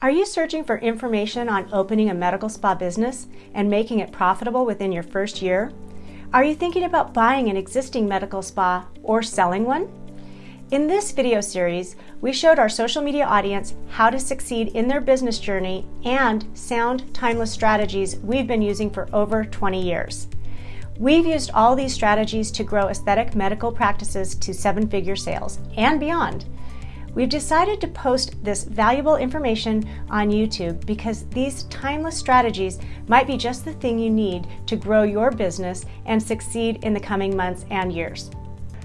Are you searching for information on opening a medical spa business and making it profitable within your first year? Are you thinking about buying an existing medical spa or selling one? In this video series, we showed our social media audience how to succeed in their business journey and sound, timeless strategies we've been using for over 20 years. We've used all these strategies to grow aesthetic medical practices to seven-figure sales and beyond. We've decided to post this valuable information on YouTube because these timeless strategies might be just the thing you need to grow your business and succeed in the coming months and years.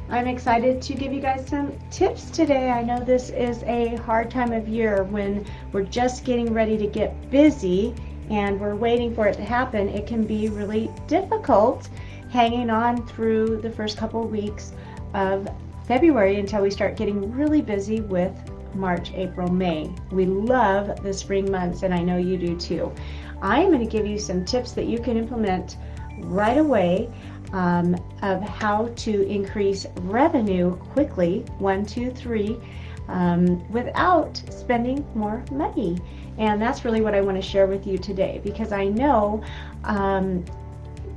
I'm excited to give you guys some tips today. I know this is a hard time of year when we're just getting ready to get busy and we're waiting for it to happen. It can be really difficult hanging on through the first couple of weeks of February until we start getting really busy with March, April, May. We love the spring months, and I know you do too. I am going to give you some tips that you can implement right away of how to increase revenue quickly, 1, 2, 3, without spending more money. And that's really what I want to share with you today, because I know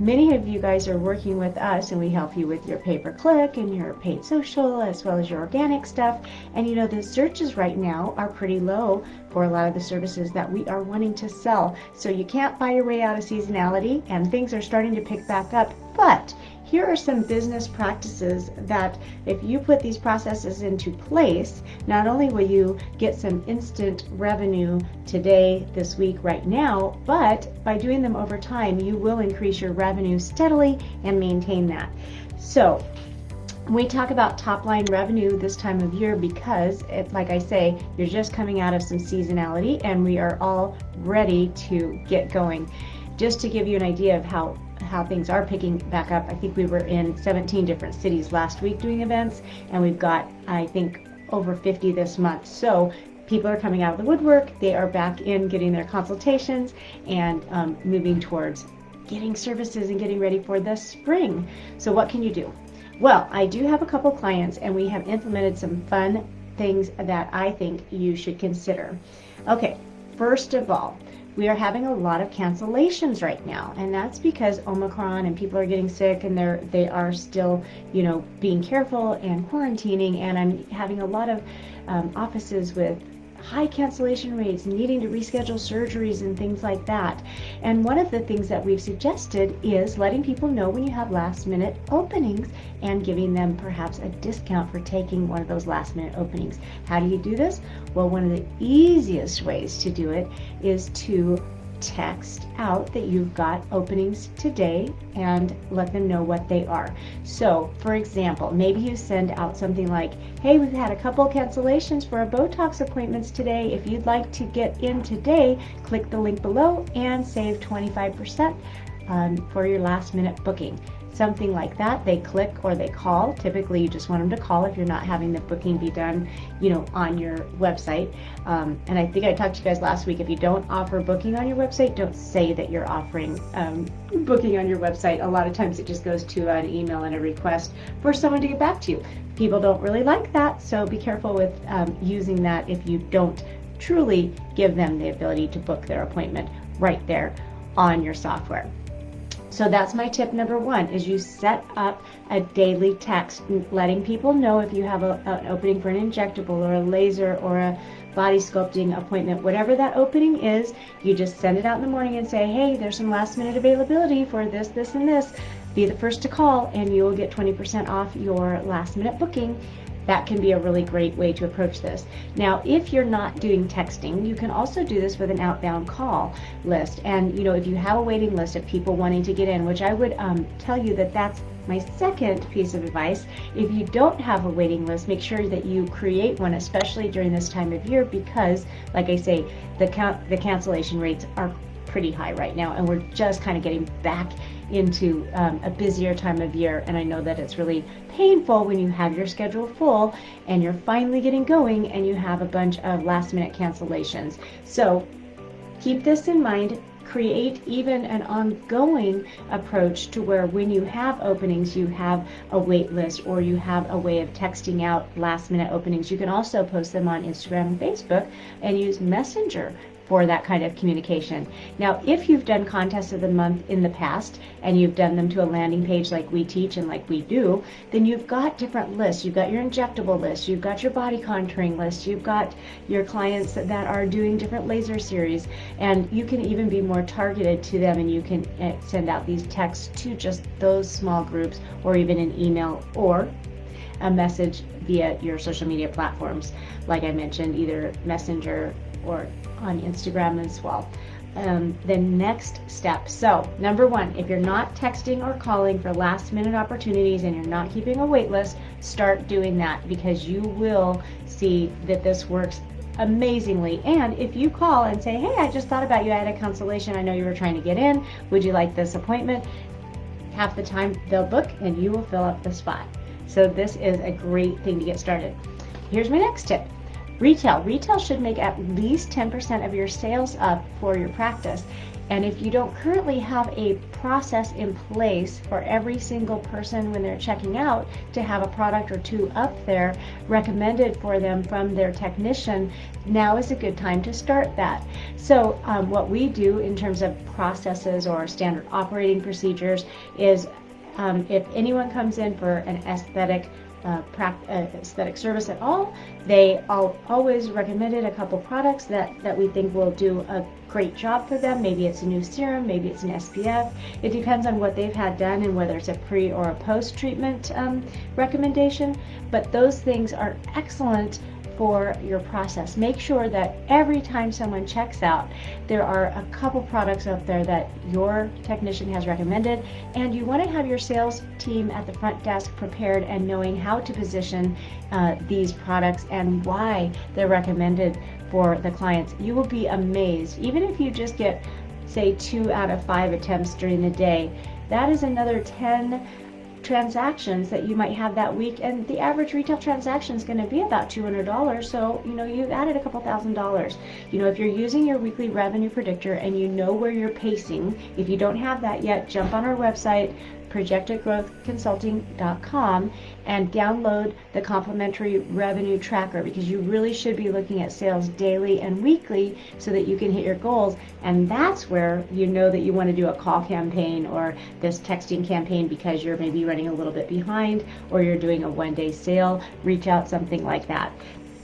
many of you guys are working with us and we help you with your pay-per-click and your paid social as well as your organic stuff. And you know, the searches right now are pretty low for a lot of the services that we are wanting to sell. So you can't buy your way out of seasonality, and things are starting to pick back up. But here are some business practices that if you put these processes into place, not only will you get some instant revenue today, this week, right now, but by doing them over time, you will increase your revenue steadily and maintain that. So we talk about top line revenue this time of year because, like I say, you're just coming out of some seasonality and we are all ready to get going. Just to give you an idea of how things are picking back up, I think we were in 17 different cities last week doing events, and we've got, I think, over 50 this month. So people are coming out of the woodwork, they are back in getting their consultations and moving towards getting services and getting ready for the spring. So what can you do? Well, I do have a couple clients and we have implemented some fun things that I think you should consider. Okay, first of all, we are having a lot of cancellations right now, and that's because Omicron and people are getting sick and they are still, being careful and quarantining, and I'm having a lot of offices with high cancellation rates, needing to reschedule surgeries and things like that. And one of the things that we've suggested is letting people know when you have last minute openings and giving them perhaps a discount for taking one of those last minute openings. How do you do this? Well, one of the easiest ways to do it is to text out that you've got openings today and let them know what they are. So, for example, maybe you send out something like, hey, we've had a couple cancellations for our Botox appointments today. If you'd like to get in today, click the link below and save 25% for your last minute booking. Something like that. They click or they call. Typically, you just want them to call if you're not having the booking be done, on your website. And I think I talked to you guys last week. If you don't offer booking on your website, don't say that you're offering booking on your website. A lot of times it just goes to an email and a request for someone to get back to you. People don't really like that, so be careful with using that if you don't truly give them the ability to book their appointment right there on your software. So that's my tip number one, is you set up a daily text letting people know if you have an opening for an injectable or a laser or a body sculpting appointment, whatever that opening is, you just send it out in the morning and say, hey, there's some last minute availability for this, this, and this. Be the first to call and you will get 20% off your last minute booking. That can be a really great way to approach this. Now, if you're not doing texting, you can also do this with an outbound call list. And, if you have a waiting list of people wanting to get in, which I would tell you that that's my second piece of advice. If you don't have a waiting list, make sure that you create one, especially during this time of year, because, like I say, the cancellation rates are pretty high right now, and we're just kind of getting back into a busier time of year. And I know that it's really painful when you have your schedule full and you're finally getting going and you have a bunch of last minute cancellations. So keep this in mind. Create even an ongoing approach to where when you have openings, you have a wait list or you have a way of texting out last minute openings. You can also post them on Instagram and Facebook and use Messenger for that kind of communication. Now, if you've done contests of the month in the past and you've done them to a landing page like we teach and like we do, then you've got different lists. You've got your injectable list, you've got your body contouring list, you've got your clients that are doing different laser series, and you can even be more targeted to them, and you can send out these texts to just those small groups, or even an email or a message via your social media platforms, like I mentioned, either Messenger or on Instagram as well. The next step. So number one, if you're not texting or calling for last minute opportunities and you're not keeping a wait list, start doing that, because you will see that this works amazingly. And if you call and say, hey, I just thought about you, I had a cancellation, I know you were trying to get in, would you like this appointment? Half the time they'll book and you will fill up the spot. So this is a great thing to get started. Here's my next tip. Retail should make at least 10% of your sales up for your practice. And if you don't currently have a process in place for every single person when they're checking out to have a product or two up there recommended for them from their technician, now is a good time to start that. So what we do in terms of processes or standard operating procedures is if anyone comes in for an aesthetic service at all, they always recommended a couple products that we think will do a great job for them. Maybe it's a new serum, maybe it's an SPF. It depends on what they've had done and whether it's a pre or a post treatment recommendation, but those things are excellent for your process. Make sure that every time someone checks out, there are a couple products up there that your technician has recommended, and you want to have your sales team at the front desk prepared and knowing how to position these products and why they're recommended for the clients. You will be amazed. Even if you just get, say, 2 out of 5 attempts during the day, that is another 10 transactions that you might have that week, and the average retail transaction is going to be about $200. So you've added a couple $1,000s. If you're using your weekly revenue predictor and you know where you're pacing, if you don't have that yet, jump on our website, projectedgrowthconsulting.com, and download the complimentary revenue tracker, because you really should be looking at sales daily and weekly so that you can hit your goals. And that's where you know that you want to do a call campaign or this texting campaign because you're maybe running a little bit behind, or you're doing a one-day sale, reach out, something like that.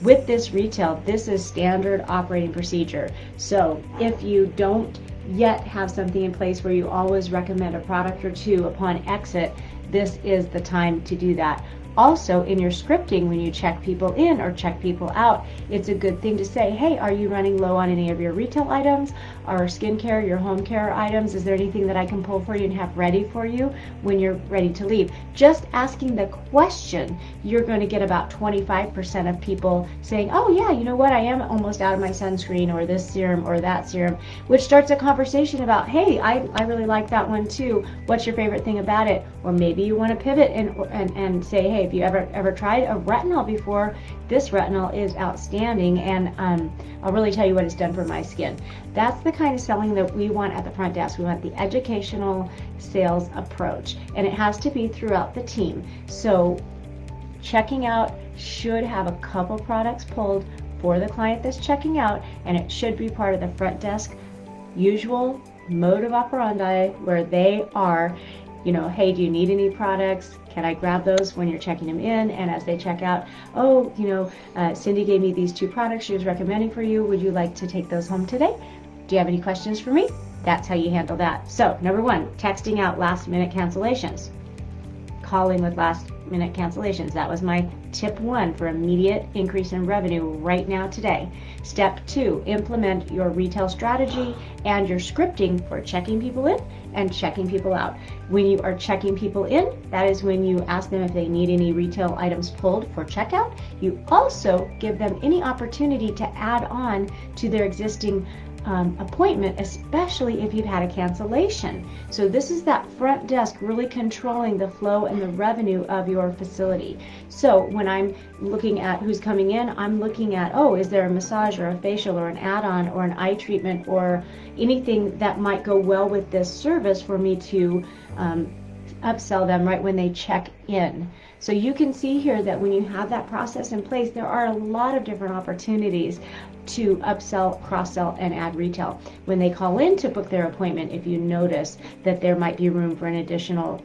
With this retail, this is standard operating procedure. So if you don't yet have something in place where you always recommend a product or two upon exit, this is the time to do that. Also, in your scripting, when you check people in or check people out, it's a good thing to say, hey, are you running low on any of your retail items, or skincare, your home care items? Is there anything that I can pull for you and have ready for you when you're ready to leave? Just asking the question, you're going to get about 25% of people saying, oh yeah, you know what, I am almost out of my sunscreen or this serum or that serum, which starts a conversation about, hey, I really like that one too. What's your favorite thing about it? Or maybe you want to pivot and say, hey, if you ever tried a retinol before, this retinol is outstanding, and I'll really tell you what it's done for my skin. That's the kind of selling that we want at the front desk. We want the educational sales approach, and it has to be throughout the team. So checking out should have a couple products pulled for the client that's checking out, and it should be part of the front desk usual mode of operandi, where they are, hey, do you need any products? Can I grab those when you're checking them in? And as they check out, oh, Cindy gave me these 2 products she was recommending for you. Would you like to take those home today? Do you have any questions for me? That's how you handle that. So, number 1, texting out last minute cancellations. Calling with last minute cancellations. That was my tip 1 for immediate increase in revenue right now today. Step 2, implement your retail strategy and your scripting for checking people in and checking people out. When you are checking people in, that is when you ask them if they need any retail items pulled for checkout. You also give them any opportunity to add on to their existing appointment, especially if you've had a cancellation. So this is that front desk really controlling the flow and the revenue of your facility. So when I'm looking at who's coming in, I'm looking at, oh, is there a massage or a facial or an add-on or an eye treatment or anything that might go well with this service for me to upsell them right when they check in. So you can see here that when you have that process in place, there are a lot of different opportunities to upsell, cross-sell, and add retail. When they call in to book their appointment, if you notice that there might be room for an additional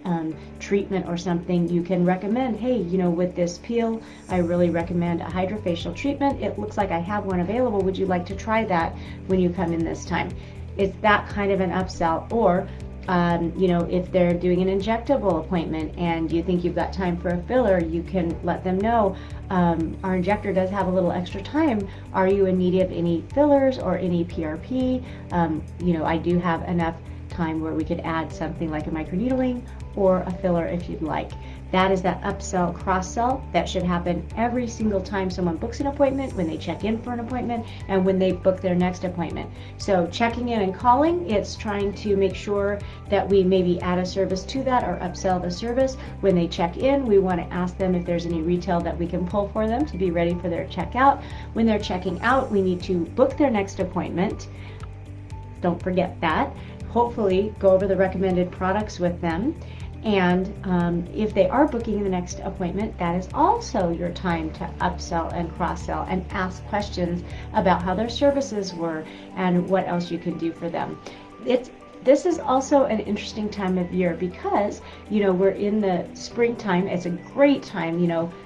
treatment or something, you can recommend, hey, with this peel, I really recommend a hydrofacial treatment. It looks like I have one available. Would you like to try that when you come in this time? It's that kind of an upsell. Or if they're doing an injectable appointment and you think you've got time for a filler, you can let them know, our injector does have a little extra time. Are you in need of any fillers or any PRP? I do have enough time where we could add something like a microneedling or a filler if you'd like. That is that upsell, cross-sell that should happen every single time someone books an appointment, when they check in for an appointment, and when they book their next appointment. So checking in and calling, it's trying to make sure that we maybe add a service to that or upsell the service. When they check in, we want to ask them if there's any retail that we can pull for them to be ready for their checkout. When they're checking out, we need to book their next appointment. Don't forget that. Hopefully go over the recommended products with them. And if they are booking the next appointment, that is also your time to upsell and cross-sell and ask questions about how their services were and what else you can do for them. This is also an interesting time of year because, we're in the springtime. It's a great time.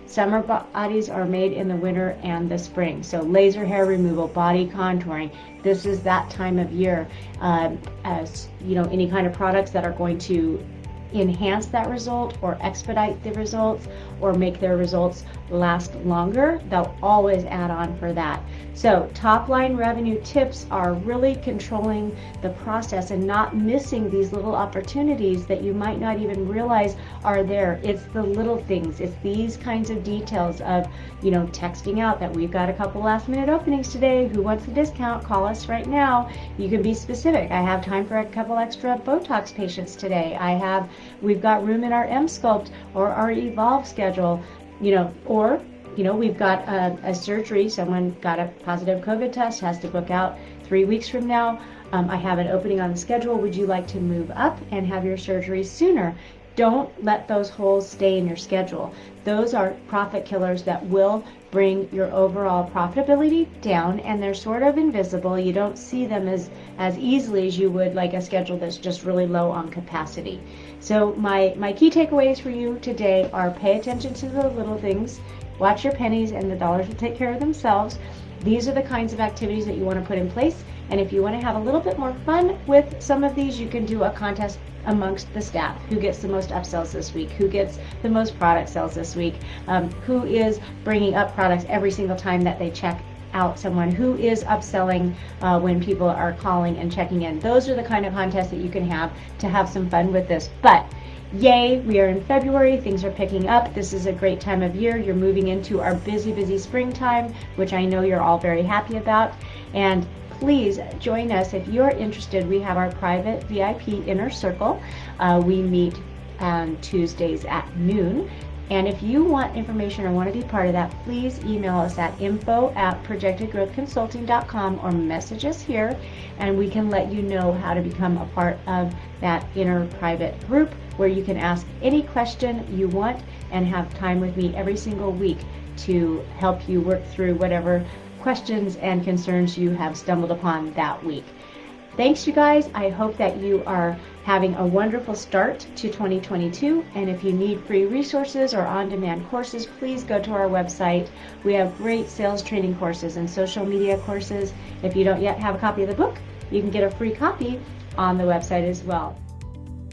Summer bodies are made in the winter and the spring. So laser hair removal, body contouring, this is that time of year. As any kind of products that are going to enhance that result or expedite the results or make their results last longer, they'll always add on for that. So top line revenue tips are really controlling the process and not missing these little opportunities that you might not even realize are there. It's the little things. It's these kinds of details of, texting out that we've got a couple last minute openings today. Who wants a discount? Call us right now. You can be specific. I have time for a couple extra Botox patients today. We've got room in our M-Sculpt or our Evolve schedule, we've got a surgery. Someone got a positive COVID test, has to book out 3 weeks from now. I have an opening on the schedule. Would you like to move up and have your surgery sooner? Don't let those holes stay in your schedule. Those are profit killers that will bring your overall profitability down, and they're sort of invisible. You don't see them as easily as you would like a schedule that's just really low on capacity. So my key takeaways for you today are: pay attention to the little things, watch your pennies, and the dollars will take care of themselves. These are the kinds of activities that you want to put in place. And if you want to have a little bit more fun with some of these, you can do a contest amongst the staff. Who gets the most upsells this week? Who gets the most product sales this week? Who is bringing up products every single time that they check out someone? Who is upselling when people are calling and checking in? Those are the kind of contests that you can have to have some fun with this. But yay, we are in February, things are picking up. This is a great time of year. You're moving into our busy springtime, which I know you're all very happy about. And please join us if you're interested. We have our private VIP inner circle. We meet on Tuesdays at noon. And if you want information or want to be part of that, please email us at info@projectedgrowthconsulting.com or message us here, and we can let you know how to become a part of that inner private group where you can ask any question you want and have time with me every single week to help you work through whatever questions and concerns you have stumbled upon that week. Thanks, you guys. I hope that you are having a wonderful start to 2022. And if you need free resources or on-demand courses, please go to our website. We have great sales training courses and social media courses. If you don't yet have a copy of the book, you can get a free copy on the website as well.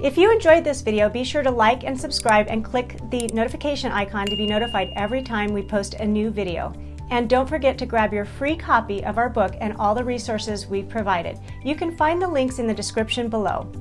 If you enjoyed this video, be sure to like and subscribe and click the notification icon to be notified every time we post a new video. And don't forget to grab your free copy of our book and all the resources we've provided. You can find the links in the description below.